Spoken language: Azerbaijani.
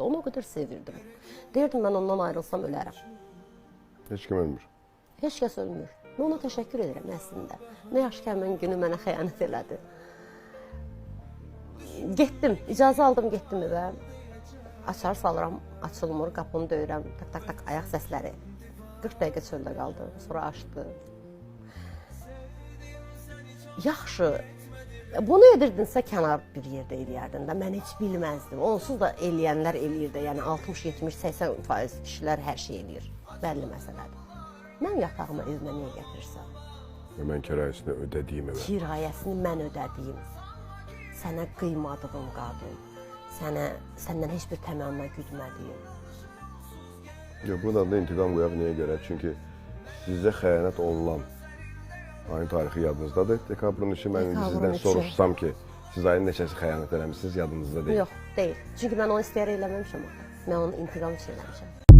vardı. Onu o qədər sevirdim. Deyirdim, mən ondan ayrılsam ölərəm. Heç kim ölmür. Heç kəs ölmür. Mən ona təşəkkür edirəm əslində. Nə yaxşı ki, həmin günü mənə xəyanət elədi. Getdim, icazə aldım, getdim evə. Açar salıram, açılmır, qapını döyürəm, tak, ayaq səsləri. 40 dəqiqə çöldə qaldı, sonra açdı. Yaxşı, bunu edirdinsə kənar bir yerdə eləyərdin də, mən heç bilməzdim. Onsuz da eləyənlər eləyir də, yəni 60, 70, 80% kişilər hər şey eləyir, bəlli məsələdir. Mən yatağıma evimə niyə gətirirsən? Mən kirayəsini ödədiyim evə. Kirayəsini mən ödədiyim, sənə qıymadığım qadın, səndən heç bir təmənna güdmədiyim. Bunun adına intiqam qoyaq niyə görə? Çünki sizə xəyanət olunan ayın tarixi yadınızdadır. Dekabrın 3-ü mən sizdən soruşsam ki, siz ayın neçəsi xəyanət eləmişsiniz, yadınızda deyil. Yox, deyil. Çünki mən onu istəyərək eləməmişəm. Mən onu intiqam üçün eləmişəm.